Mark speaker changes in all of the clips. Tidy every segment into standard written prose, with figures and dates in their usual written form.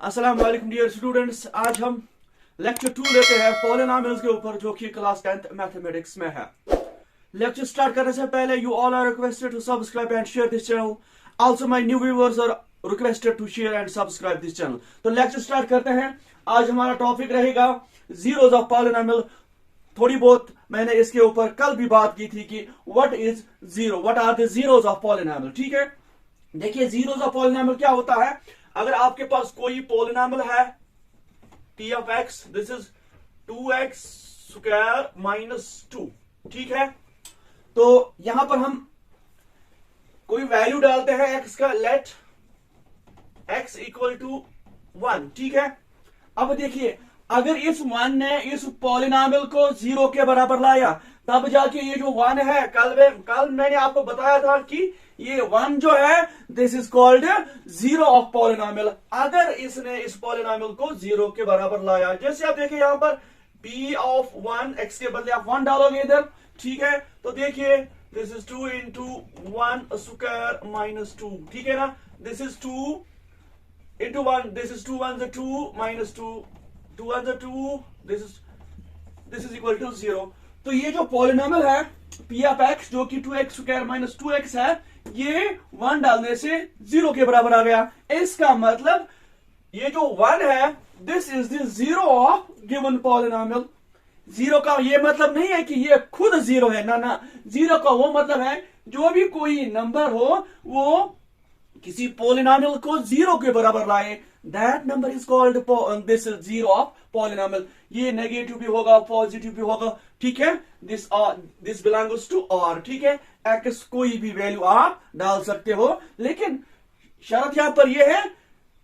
Speaker 1: अस्सलाम वालेकुम dear students. आज हम लेक्चर 2 लेते हैं पॉलिनोमियल्स के ऊपर, जो कि क्लास 10th मैथमेटिक्स में है। लेक्चर स्टार्ट करने से पहले you all are requested to subscribe and share this channel. Also my new viewers are requested to share and subscribe this channel. तो लेक्चर स्टार्ट करते हैं। आज हमारा टॉपिक रहेगा जीरोस ऑफ पॉलिनोमियल। थोड़ी बहुत मैंने इसके ऊपर कल भी बात की थी कि what is zero, what are the zeros of polynomial. ठीक है, देखिए जीरोस ऑफ पॉलिनोमियल क्या होता है। अगर आपके पास कोई पॉलिनोमियल है t of x, this is 2x square minus 2, ठीक है। तो यहां पर हम कोई वैल्यू डालते हैं x का, लेट x इक्वल टू 1, ठीक है। अब देखिए, अगर इस 1 ने इस पॉलिनोमियल को 0 के बराबर लाया, तब जाके ये जो 1 है, कल मैंने आपको बताया था कि ये 1 जो है this is called zero of polynomial. अगर इसने इस पॉलिनोमियल को 0 के बराबर लाया, जैसे आप देखिए यहां पर p ऑफ 1, x के बदले आप 1 डालोगे इधर, ठीक है। तो देखिए this is 2 into 1 square minus 2, ठीक है ना। This is 2 into 1, this is 2 1 2 minus 2, 2 1 2, this is equal to 0। तो ये जो पॉलिनोमियल है p ऑफ x, जो कि 2x स्क्वायर माइनस 2x है, ये 1 डालने से 0 के बराबर आ गया। इसका मतलब ये जो 1 है this is the zero of given polynomial. 0 का ये मतलब नहीं है कि ये खुद 0 है, ना। 0 का वो मतलब है जो भी कोई नंबर हो वो किसी पॉलिनोमियल को 0 के बराबर लाए, that number is called this zero of polynomial. ये नेगेटिव भी होगा, पॉजिटिव भी होगा, ठीक है। दिस बिलोंग्स टू आर, ठीक है। एक्स कोई भी वैल्यू आप डाल सकते हो, लेकिन शर्त यहां पर ये है,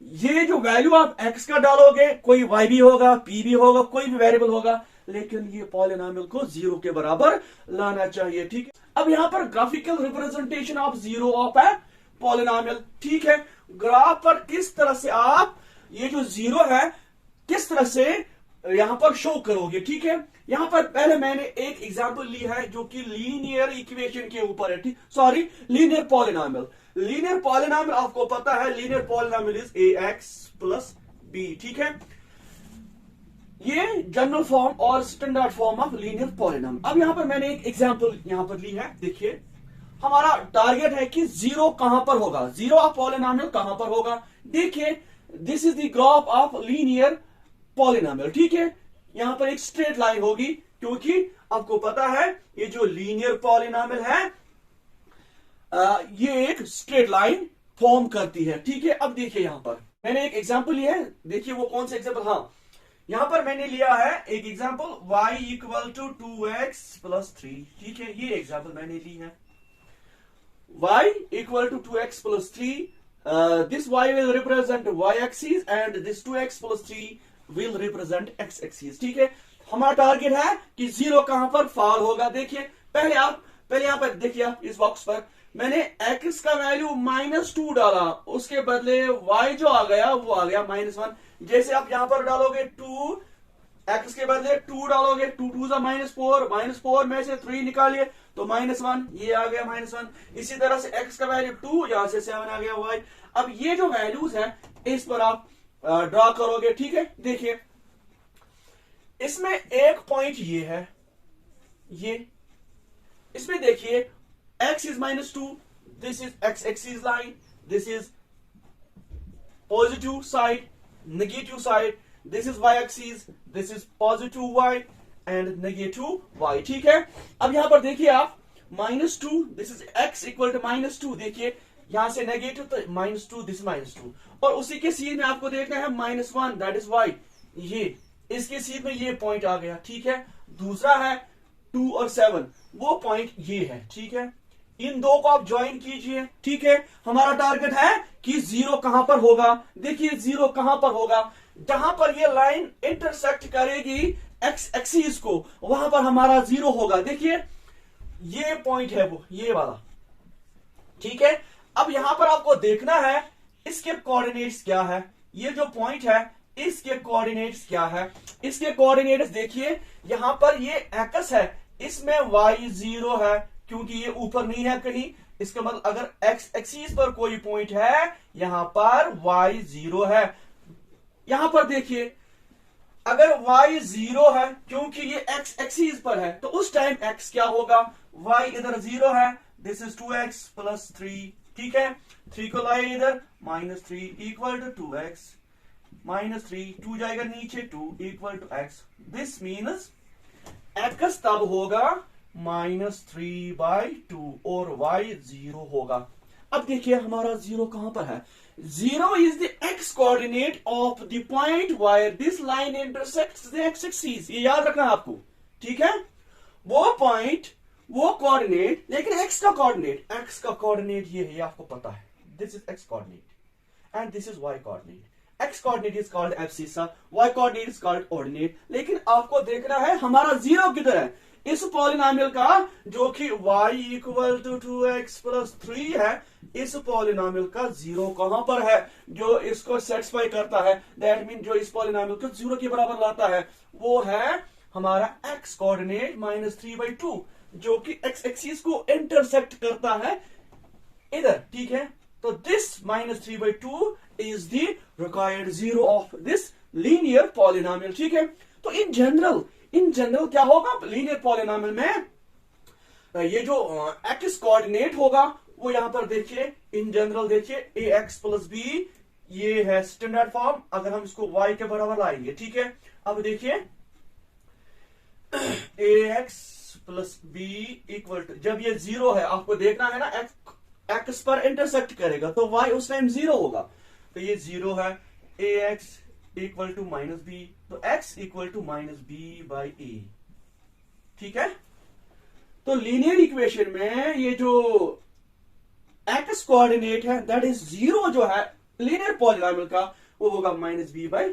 Speaker 1: ये जो वैल्यू आप एक्स का डालोगे, कोई वाई भी होगा, पी भी होगा, कोई भी वेरिएबल होगा, लेकिन ये पॉलिनोमियल को 0 के बराबर लाना चाहिए, ठीक है। अब यहां पर graphical representation of zero of है पॉलिनोमियल, ठीक है। ग्राफ पर किस तरह से आप ये जो 0 है किस तरह से यहां पर शो करोगे, ठीक है। यहां पर पहले मैंने एक एग्जांपल ली है जो कि लीनियर इक्वेशन के ऊपर है, ठीक, sorry linear polynomial. Linear polynomial आपको पता है, linear polynomial is ax plus b, ठीक है। ये जनरल फॉर्म और standard form of linear polynomial. अब यहां पर मैंने एक एग्जांपल यहां पर ली है। देखिए, हमारा टारगेट है कि 0 कहां पर होगा, जीरो ऑफ पॉलिनोमियल कहां पर होगा। देखिए, this is the graph of linear polynomial, ठीक है। यहां पर एक स्ट्रेट लाइन होगी, क्योंकि आपको पता है ये जो लीनियर पॉलिनोमियल है ये एक स्ट्रेट लाइन फॉर्म करती है, ठीक है। अब देखिए, यहां पर मैंने एक एग्जांपल लिया है। देखिए वो कौन सा एग्जांपल, हाँ, यहां पर मैंने लिया है एक example y equal to 2x plus 3, ठीक है। ये एग्जांपल मैंने ली है, y equal to 2x plus 3. This y will represent y axis and this 2x plus 3 will represent x axis, ठीक है। हमारा टारगेट है कि 0 कहां पर फॉल होगा। देखिए, पहले यहां पर देखिए, आप इस बॉक्स पर मैंने x का वैल्यू -2 डाला, उसके बदले y जो आ गया वो आ गया -1। जैसे आप यहां पर डालोगे 2, x के बदले 2 डालोगे, 2 2 -4 में से 3 निकालिए तो -1, ये आ गया -1। इसी तरह से x का वैल्यू 2, यहां से 7 आ गया y। अब ये जो वैल्यूज है इस पर आप ड्रॉ करोगे, ठीक है। देखिए, इसमें एक पॉइंट ये है, ये इसमें देखिए x is -2, this is x axis line, this is positive side, negative side, this is y axis, this is positive y and negative y, ठीक है। अब यहां पर देखिए आप -2, this is x equal to -2। देखिए यहां से नेगेटिव तो -2, दिस -2, और उसी के सीध में आपको देखना है -1, दैट इज y। ये इसके सीध में ये पॉइंट आ गया, ठीक है। दूसरा है 2 और 7, वो पॉइंट ये है, ठीक है। इन दो को आप ज्वाइन कीजिए, ठीक है। हमारा टारगेट है कि 0 कहां पर होगा। देखिए 0 कहां पर होगा, जहां पर ये लाइन इंटरसेक्ट करेगी एक्स एक्सिस को, वहां पर हमारा 0 होगा। देखिए ये पॉइंट है वो, ये वाला, ठीक है। अब यहां पर आपको देखना है इसके कोऑर्डिनेट्स क्या है। ये जो पॉइंट है इसके कोऑर्डिनेट्स क्या है। इसके कोऑर्डिनेट्स देखिए, यहां पर ये एक्स है, इसमें y 0 है, क्योंकि ये ऊपर नहीं है कहीं। इसका मतलब अगर x एक्सिस पर कोई पॉइंट है, यहां पर y 0 है। यहां पर देखिए अगर y 0 है क्योंकि ये x एक्सीज पर है तो उस टाइम x क्या होगा, y इधर 0 है, दिस इज 2x प्लस 3, ठीक है, 3 को लाए इधर, -3 इक्वल टू 2x -3, 2 जाएगा नीचे, 2 equal to x, this means x तब होगा -3/2 और y 0 होगा। अब देखिए हमारा 0 कहां पर है, 0 is the x coordinate of the point where this line intersects the x axis, ये याद रखना आपको, ठीक है, वो पॉइंट वो कोऑर्डिनेट, लेकिन x का कोऑर्डिनेट, x का कोऑर्डिनेट ये है, ये आपको पता है, this is x coordinate and this is y coordinate. x coordinate is called abscissa, y coordinate is called ordinate, लेकिन आपको देखना है हमारा 0 किधर है, इस पॉलिनोमियल का जो कि y equal to 2x plus 3 है, इस पॉलिनोमियल का 0 कहां पर है जो इसको सेटिस्फाई करता है, दैट मीन जो इस पॉलिनोमियल को 0 के बराबर लाता है, वो है हमारा x कोऑर्डिनेट -3/2 जो कि x एक्सिस को इंटरसेक्ट करता है इधर, ठीक है, तो this -3/2 is the required 0 of this linear polynomial, ठीक है। तो इन जनरल क्या होगा लीनियर पॉलिनोमियल में, ये जो x कोऑर्डिनेट होगा वो यहां पर देखिए, इन जनरल देखिए ax प्लस b, ये है स्टैंडर्ड फॉर्म, अगर हम इसको y के बराबर लाएंगे, ठीक है। अब देखिए ax plus b equal to, जब ये 0 है आपको देखना है ना, x पर इंटरसेक्ट करेगा तो y उस टाइम 0 होगा, तो ये 0 है, ax इक्वल टू -b, तो x इक्वल टू -b/a, ठीक है। तो लीनियर इक्वेशन में ये जो x कोऑर्डिनेट है दैट इज 0 जो है लीनियर पॉलिनोमियल का, वो होगा -b/a,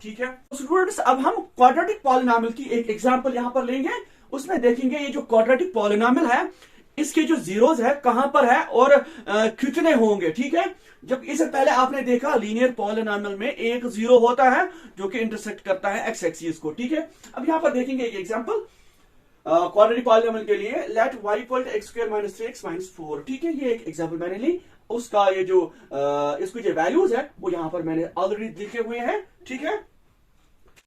Speaker 1: ठीक है। स्टूडेंट्स अब हम क्वाड्रेटिक पॉलिनोमियल की एक एग्जांपल यहां पर लेंगे, उसमें देखेंगे ये जो क्वाड्रेटिक पॉलिनोमियल है इसके जो जीरोस है कहां पर है और कितने होंगे, ठीक है। जब इससे पहले आपने देखा लीनियर पॉलिनोमियल में एक 0 होता है जो कि इंटरसेक्ट करता है x एक्सिस को, ठीक है। अब यहां पर देखेंगे एक एग्जांपल क्वाड्रेटिक पॉलिनोमियल के लिए, late y equal to x² - 3x - 4, ठीक है, ये एक एग्जांपल मैंने ली, उसका ये जो इसकी जो वैल्यूज है वो यहां पर मैंने ऑलरेडी लिखे हुए हैं, ठीक है।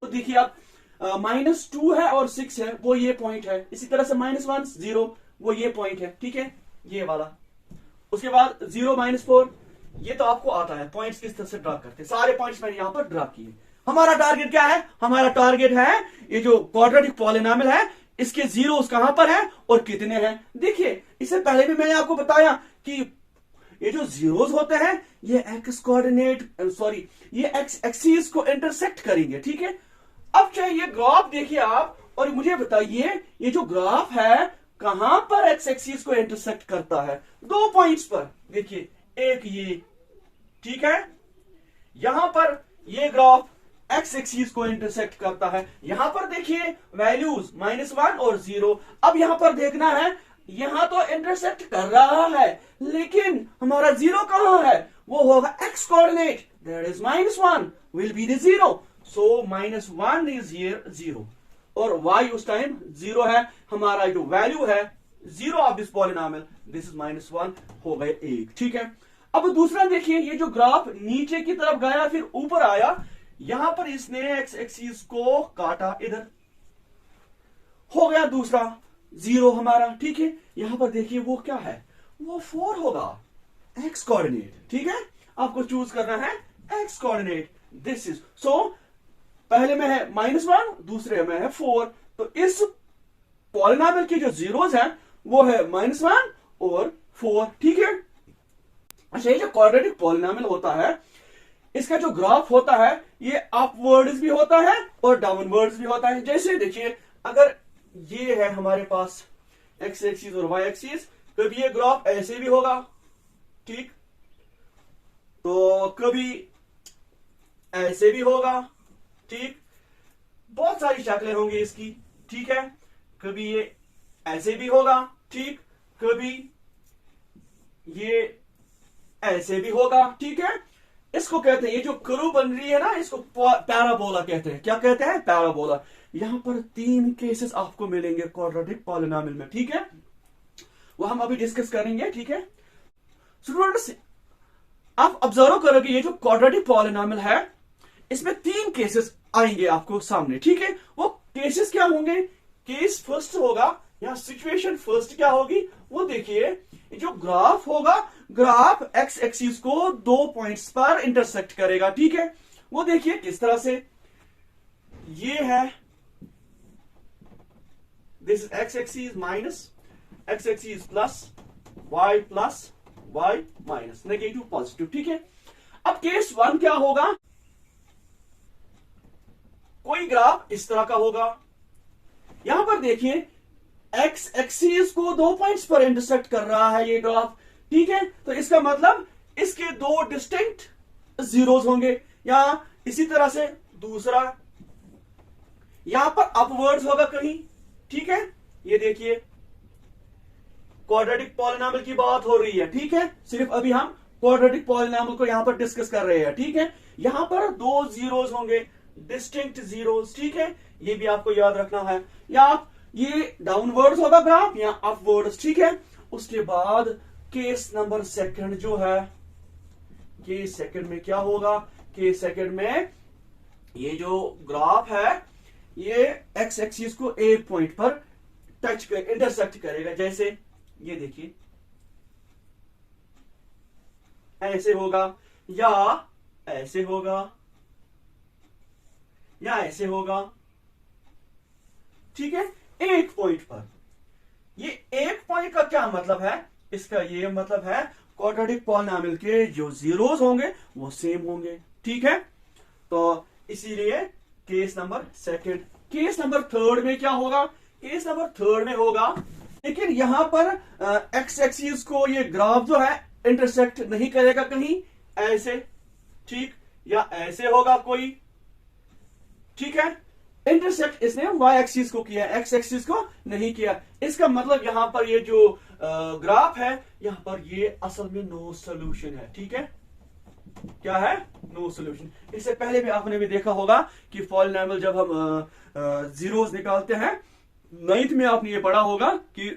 Speaker 1: तो देखिए आप -2 है और 6 है, वो ये पॉइंट है, इसी तरह से -1 0 वो ये पॉइंट है, ठीक है, ये वाला, उसके बाद 0 -4, ये तो आपको आता है पॉइंट्स किस तरह से ड्रा करते हैं, सारे पॉइंट्स मैंने यहां पर ड्रा किए। हमारा टारगेट क्या है, हमारा टारगेट है ये जो क्वाड्रेटिक पॉलिनोमियल है इसके जीरोस कहां पर है और कितने हैं। देखिए इससे पहले भी मैंने आपको बताया कि ये जो जीरोस होते हैं ये एक्स कोऑर्डिनेट ये एक्स एक्सिस को इंटरसेक्ट करेंगे, ठीक है। अब चाहे ये ग्राफ देखिए आप और मुझे बताइए ये जो ग्राफ है कहां पर एक्स एक्सिस को इंटरसेक्ट करता है, 2 पॉइंट्स पर, देखिए एक ये, ठीक है, यहां पर ये ग्राफ एक्स एक्सिस को इंटरसेक्ट करता है, यहां पर देखिए वैल्यूज -1 और 0। अब यहां पर देखना है, यहां तो इंटरसेक्ट कर रहा है लेकिन हमारा 0 कहां है, वो होगा x coordinate, that is -1 will be the 0, so -1 is here 0 और y उस टाइम 0 है, हमारा जो वैल्यू है 0 of this polynomial, this is -1 हो गए 1, ठीक है। अब दूसरा देखिए, ये जो ग्राफ नीचे की तरफ गया फिर ऊपर आया, यहां पर इसने एक्स एक्सिस को काटा, इधर हो गया दूसरा 0 हमारा, ठीक है। यहां पर देखिए वो क्या है, वो 4 होगा, एक्स कोऑर्डिनेट, ठीक है, आपको चूज करना है x coordinate, this is so पहले में है -1 दूसरे में है 4, तो इस पॉलिनोमियल के जो जीरोस हैं वो है -1 और 4, ठीक है। अच्छा, ये जो क्वाड्रेटिक पॉलिनोमियल होता है इसका जो ग्राफ होता है ये अपवर्ड्स भी होता है और डाउनवर्ड्स भी होता है। जैसे देखिए अगर ये है हमारे पास एक्स एक्सिस और वाई एक्सिस, कभी ये ग्राफ ऐसे भी होगा, ठीक, तो कभी ऐसे भी होगा, ठीक, बहुत सारी शक्लें होंगी इसकी, ठीक है, कभी ये ऐसे भी होगा, ठीक, कभी ये ऐसे भी होगा, ठीक है। इसको कहते हैं, ये जो कर्व बन रही है ना इसको पैराबोला कहते हैं, क्या कहते हैं, पैराबोला। यहां पर 3 केसेस आपको मिलेंगे क्वाड्रेटिक पॉलिनोमियल में, ठीक है, वो हम अभी डिस्कस करेंगे, ठीक है। स्टूडेंट्स आप ऑब्जर्व करोगे ये जो क्वाड्रेटिक पॉलिनोमियल है इसमें 3 केसेस आएंगे आपको सामने, ठीक है। वो केसेस क्या होंगे? केस फर्स्ट होगा या सिचुएशन फर्स्ट क्या होगी वो देखिए। जो ग्राफ होगा, ग्राफ एक्स एक्सिस को 2 पॉइंट्स पर इंटरसेक्ट करेगा, ठीक है। वो देखिए किस तरह से, ये है, this is x axis minus, x axis plus y minus, negative positive, ठीक है। अब केस 1 क्या होगा? कोई ग्राफ इस तरह का होगा, यहां पर देखिए एक्स एक्सिस को 2 पॉइंट्स पर इंटरसेक्ट कर रहा है ये ग्राफ, ठीक है। तो इसका मतलब इसके 2 डिस्टिंक्ट जीरोस होंगे। या इसी तरह से दूसरा, यहां पर अपवर्ड्स होगा कहीं, ठीक है। ये देखिए क्वाड्रेटिक पॉलिनॉमियल की बात हो रही है, ठीक है। सिर्फ अभी हम क्वाड्रेटिक पॉलिनॉमियल को यहां पर डिस्कस कर रहे हैं, ठीक है। यहां पर 2 जीरोस होंगे, डिस्टिंक्ट जीरोस, ठीक है। ये भी आपको याद रखना है। या ये डाउनवर्ड्स होगा ग्राफ या अपवर्ड्स, ठीक है। उसके बाद केस नंबर सेकंड जो है, केस सेकंड में क्या होगा? केस सेकंड में ये जो ग्राफ है ये एक्स एक्सिस को एक पॉइंट पर टच कर इंटरसेक्ट करेगा। जैसे ये देखिए ऐसे होगा या ऐसे होगा या ऐसे होगा, ठीक है, एक पॉइंट पर। ये एक पॉइंट का क्या मतलब है? इसका ये मतलब है क्वाड्रेटिक पॉलिनॉमियल के जो जीरोस होंगे वो सेम होंगे, ठीक है। तो इसीलिए case number second. Case number third में क्या होगा? केस नंबर थर्ड में होगा, लेकिन यहां पर एक्स एक्सिस को ये ग्राफ जो है इंटरसेक्ट नहीं करेगा कहीं, ऐसे, ठीक, या ऐसे होगा कोई, ठीक है। इंटरसेक्ट इसने वाई एक्सिस को किया, एक्स एक्सिस को नहीं किया। इसका मतलब यहां पर ये जो ग्राफ है यहां पर ये असल में नो सोल्यूशन है, ठीक है। क्या है? No solution. इससे पहले भी आपने भी देखा होगा कि पॉलिनॉमियल जब हम जीरोस निकालते हैं, 9th में आपने ये पढ़ा होगा कि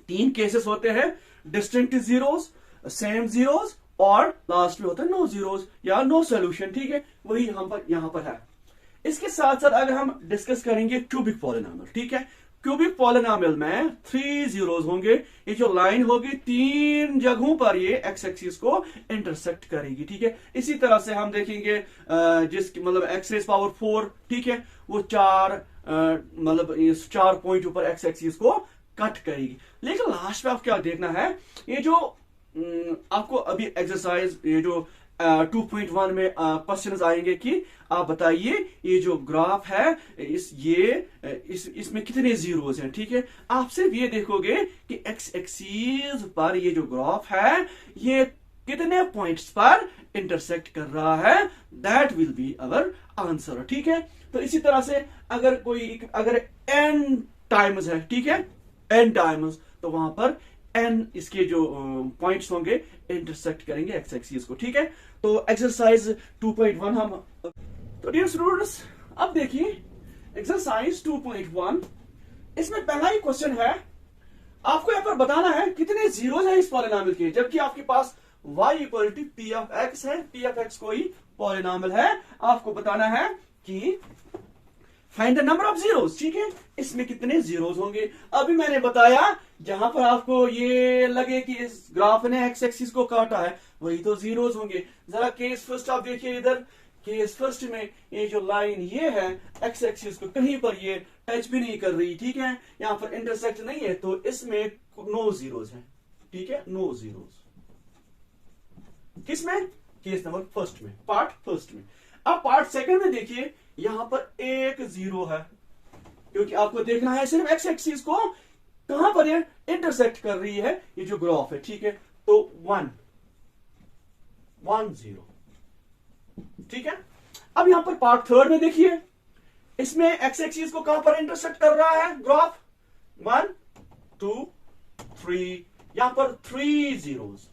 Speaker 1: 3 केसेस होते हैं, डिस्टिंक्ट जीरोस, सेम जीरोस और लास्ट में होता है नो जीरोस या नो सोल्यूशन, ठीक है। वही यहां पर है। इसके साथ साथ अगर हम डिस्कस करेंगे क्यूबिक पॉलिनॉमियल, ठीक है। क्यूबिक पॉलिनॉमियल में 3 जीरोस होंगे। ये जो लाइन होगी 3 जगहों पर ये एक्स एक्सिस को इंटरसेक्ट करेगी, ठीक है। इसी तरह से हम देखेंगे जिसकी मतलब एक्स रेज पावर 4, ठीक है, वो 4 मतलब इस 4 पॉइंट ऊपर एक्स एक्सिस को कट करेगी। लेकिन लास्ट में आप क्या देखना है, ये जो आपको अभी एक्सरसाइज ये जो 2.1 में क्वेश्चंस आएंगे कि आप बताइए ये जो ग्राफ है इसमें कितने जीरोस हैं, ठीक है। आप सिर्फ ये देखोगे कि एक्स एक्सिस पर ये जो ग्राफ है ये कितने पॉइंट्स पर इंटरसेक्ट कर रहा है, that will be our answer, ठीक है। तो इसी तरह से अगर n टाइम्स है, ठीक है, n टाइम्स, तो वहां पर n इसके जो पॉइंट्स होंगे इंटरसेक्ट करेंगे एक्स एक्सिस को, ठीक है। तो एक्सरसाइज 2.1 हम, तो डियर स्टूडेंट्स अब देखिए एक्सरसाइज 2.1, इसमें पहला ही क्वेश्चन है, आपको यहां पर बताना है कितने जीरोस हैं इस पॉलिनॉमियल के, जबकि आपके पास y equal to P of x है। पी ऑफ एक्स कोई पॉलिनॉमियल है, आपको बताना है कि find the number of zeros, ठीक है, इसमें कितने जीरोस होंगे। अभी मैंने बताया जहां पर आपको ये लगे कि इस ग्राफ ने एक्स एक्सिस को काटा है वही तो जीरोस होंगे। जरा केस फर्स्ट आप देखिए, इधर केस फर्स्ट में ये जो लाइन ये है एक्स एक्सिस को कहीं पर ये टच भी नहीं कर रही, ठीक है, यहां पर इंटरसेक्ट नहीं है, तो इसमें नो जीरोस है, ठीक है, नो जीरोस। किसमें? केस नंबर फर्स्ट में, पार्ट फर्स्ट में। अब पार्ट सेकंड में देखिए यहां पर एक जीरो है, क्योंकि आपको देखना है सिर्फ एक्स एक्सिस को कहां पर ये इंटरसेक्ट कर रही है ये जो ग्राफ है, ठीक है। तो 1 0, ठीक है। अब यहां पर पार्ट थर्ड में देखिए, इसमें एक्स एक्सिस को कहां पर इंटरसेक्ट कर रहा है ग्राफ, 1 2 3, यहां पर 3 जीरोस,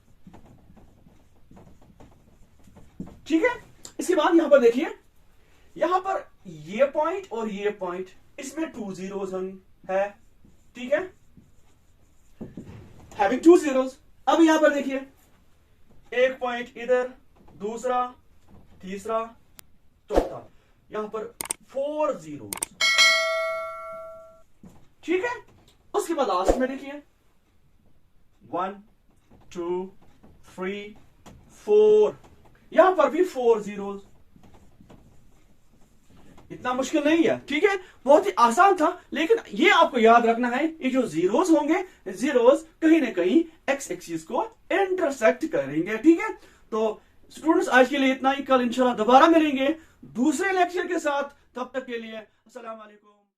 Speaker 1: ठीक है। इसके बाद यहां पर देखिए, यहां पर ये पॉइंट और ये पॉइंट, इसमें 2 जीरोस है, ठीक है, हैविंग 2 जीरोस। अब यहां पर देखिए एक पॉइंट इधर, दूसरा, तीसरा, चौथा, यहां पर 4 zeros, ठीक है। उसके बाद लास्ट में देखिए 1 2 3 4, यहां पर भी 4 zeros। इतना मुश्किल नहीं है, ठीक है, बहुत ही आसान था। लेकिन ये आपको याद रखना है, ये जो जीरोस होंगे, जीरोस कहीं ना कहीं एक्स एक्सिस को इंटरसेक्ट करेंगे, ठीक है। तो स्टूडेंट्स आज के लिए इतना ही, कल इंशाल्लाह दोबारा मिलेंगे दूसरे लेक्चर के साथ। तब तक के लिए अस्सलाम वालेकुम।